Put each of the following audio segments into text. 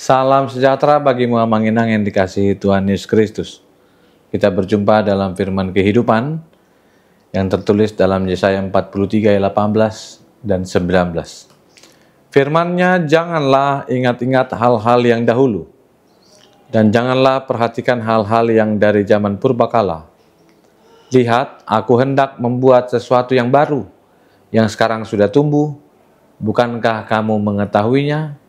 Salam sejahtera bagimu Manginang yang dikasihi Tuhan Yesus Kristus. Kita berjumpa dalam firman kehidupan yang tertulis dalam Yesaya 43 ayat 18 dan 19. Firman-Nya, janganlah ingat-ingat hal-hal yang dahulu, dan janganlah perhatikan hal-hal yang dari zaman purbakala. Lihat, aku hendak membuat sesuatu yang baru, yang sekarang sudah tumbuh. Bukankah kamu mengetahuinya?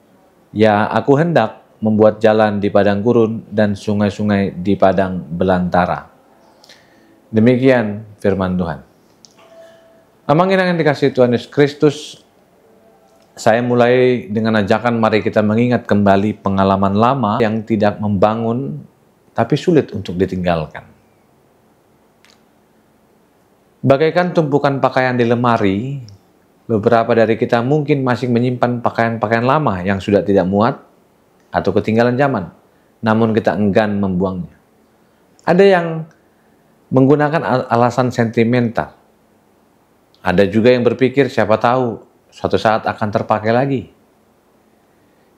Ya, aku hendak membuat jalan di padang gurun dan sungai-sungai di padang belantara. Demikian firman Tuhan. Manginang yang dikasihi Tuhan Yesus Kristus, saya mulai dengan ajakan mari kita mengingat kembali pengalaman lama yang tidak membangun tapi sulit untuk ditinggalkan. Bagaikan tumpukan pakaian di lemari, beberapa dari kita mungkin masih menyimpan pakaian-pakaian lama yang sudah tidak muat atau ketinggalan zaman, namun kita enggan membuangnya. Ada yang menggunakan alasan sentimental. Ada juga yang berpikir siapa tahu suatu saat akan terpakai lagi.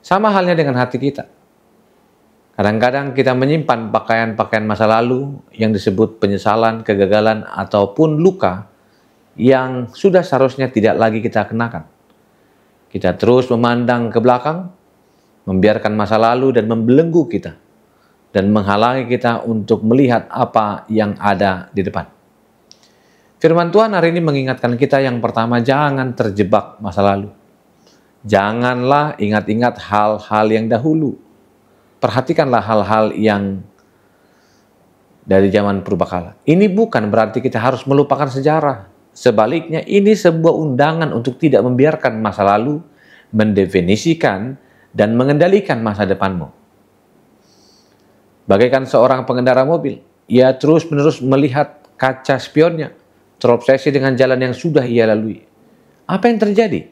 Sama halnya dengan hati kita. Kadang-kadang kita menyimpan pakaian-pakaian masa lalu yang disebut penyesalan, kegagalan, ataupun luka yang sudah seharusnya tidak lagi kita kenakan. Kita terus memandang ke belakang, membiarkan masa lalu dan membelenggu kita, dan menghalangi kita untuk melihat apa yang ada di depan. Firman Tuhan hari ini mengingatkan kita yang pertama, jangan terjebak masa lalu. Janganlah ingat-ingat hal-hal yang dahulu. Perhatikanlah hal-hal yang dari zaman purbakala. Ini bukan berarti kita harus melupakan sejarah. Sebaliknya, ini sebuah undangan untuk tidak membiarkan masa lalu mendefinisikan dan mengendalikan masa depanmu. Bagaikan seorang pengendara mobil, ia terus-menerus melihat kaca spionnya, terobsesi dengan jalan yang sudah ia lalui. Apa yang terjadi?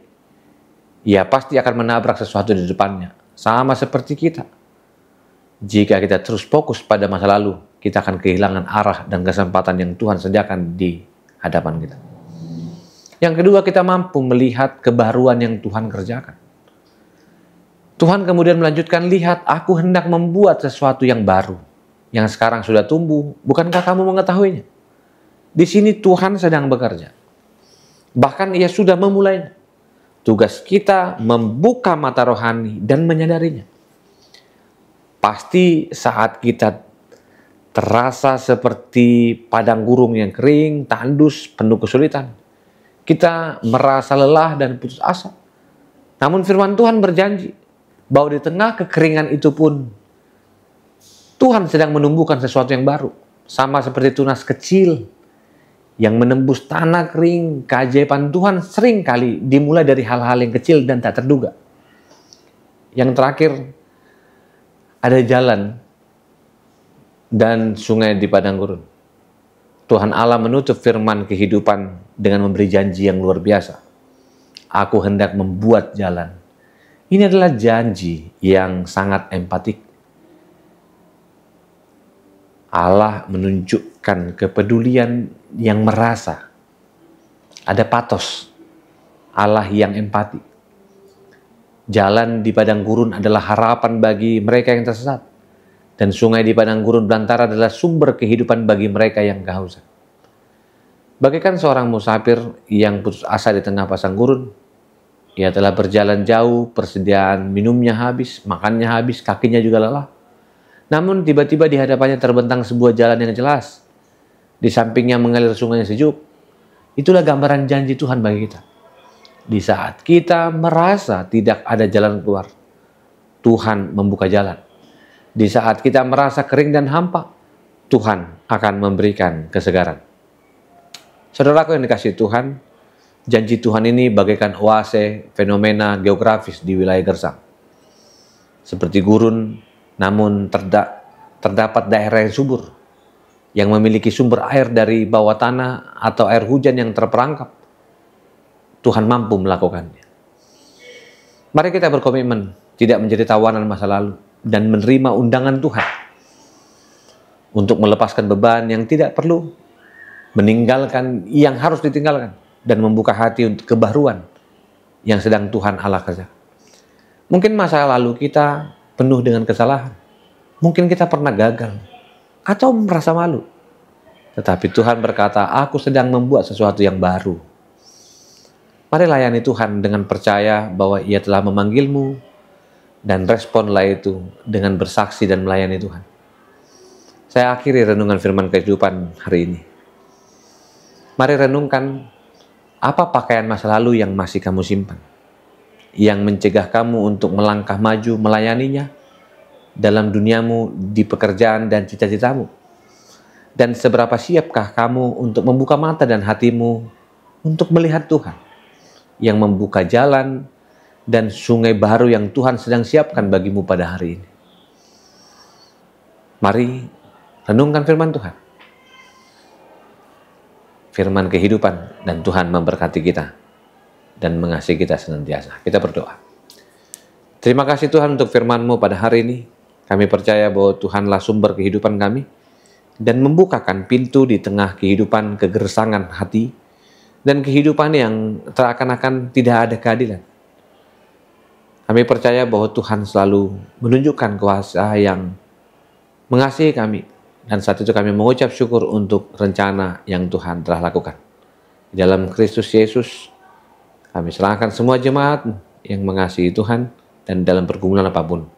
Ia pasti akan menabrak sesuatu di depannya, sama seperti kita. Jika kita terus fokus pada masa lalu, kita akan kehilangan arah dan kesempatan yang Tuhan sediakan di hadapan kita. Yang kedua, kita mampu melihat kebaruan yang Tuhan kerjakan. Tuhan kemudian melanjutkan, lihat, aku hendak membuat sesuatu yang baru, yang sekarang sudah tumbuh. Bukankah kamu mengetahuinya? Di sini Tuhan sedang bekerja. Bahkan ia sudah memulainya. Tugas kita membuka mata rohani dan menyadarinya. Pasti saat kita terasa seperti padang gurun yang kering, tandus, penuh kesulitan, kita merasa lelah dan putus asa. Namun firman Tuhan berjanji bahwa di tengah kekeringan itu pun Tuhan sedang menumbuhkan sesuatu yang baru. Sama seperti tunas kecil yang menembus tanah kering, keajaiban Tuhan sering kali dimulai dari hal-hal yang kecil dan tak terduga. Yang terakhir, ada jalan dan sungai di padang gurun. Tuhan Allah menutup firman kehidupan dengan memberi janji yang luar biasa. Aku hendak membuat jalan. Ini adalah janji yang sangat empatik. Allah menunjukkan kepedulian yang merasa. Ada patos. Allah yang empati. Jalan di padang gurun adalah harapan bagi mereka yang tersesat. Dan sungai di padang gurun belantara adalah sumber kehidupan bagi mereka yang kehausan. Bagaikan seorang musafir yang putus asa di tengah pasang gurun. Ia telah berjalan jauh, persediaan minumnya habis, makannya habis, kakinya juga lelah. Namun tiba-tiba di hadapannya terbentang sebuah jalan yang jelas. Di sampingnya mengalir sungai yang sejuk. Itulah gambaran janji Tuhan bagi kita. Di saat kita merasa tidak ada jalan keluar, Tuhan membuka jalan. Di saat kita merasa kering dan hampa, Tuhan akan memberikan kesegaran. Saudaraku yang dikasihi Tuhan, janji Tuhan ini bagaikan oase fenomena geografis di wilayah gersang. Seperti gurun, namun terdapat daerah yang subur, yang memiliki sumber air dari bawah tanah atau air hujan yang terperangkap. Tuhan mampu melakukannya. Mari kita berkomitmen tidak menjadi tawanan masa lalu dan menerima undangan Tuhan untuk melepaskan beban yang tidak perlu, meninggalkan yang harus ditinggalkan, dan membuka hati untuk kebaruan yang sedang Tuhan Allah kerjakan. Mungkin masa lalu kita penuh dengan kesalahan. Mungkin kita pernah gagal atau merasa malu. Tetapi Tuhan berkata, aku sedang membuat sesuatu yang baru. Mari layani Tuhan dengan percaya bahwa Ia telah memanggilmu, dan responlah itu dengan bersaksi dan melayani Tuhan. Saya akhiri renungan firman kehidupan hari ini. Mari renungkan, apa pakaian masa lalu yang masih kamu simpan, yang mencegah kamu untuk melangkah maju melayaninya dalam duniamu, di pekerjaan dan cita-citamu. Dan seberapa siapkah kamu untuk membuka mata dan hatimu untuk melihat Tuhan yang membuka jalan dan sungai baru yang Tuhan sedang siapkan bagimu pada hari ini. Mari renungkan firman Tuhan, firman kehidupan, dan Tuhan memberkati kita dan mengasihi kita senantiasa. Kita berdoa. Terima kasih Tuhan untuk firman-Mu pada hari ini. Kami percaya bahwa Tuhanlah sumber kehidupan kami dan membukakan pintu di tengah kehidupan kegersangan hati dan kehidupan yang seakan-akan tidak ada keadilan. Kami percaya bahwa Tuhan selalu menunjukkan kuasa yang mengasihi kami, dan saat itu kami mengucap syukur untuk rencana yang Tuhan telah lakukan. Di dalam Kristus Yesus, kami serahkan semua jemaat yang mengasihi Tuhan, dan dalam pergumulan apapun,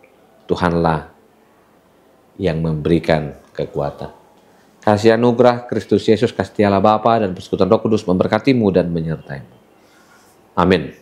Tuhanlah yang memberikan kekuatan. Kasih anugerah Kristus Yesus, kasih Allah Bapa, dan persekutuan Roh Kudus memberkatimu dan menyertaimu. Amin.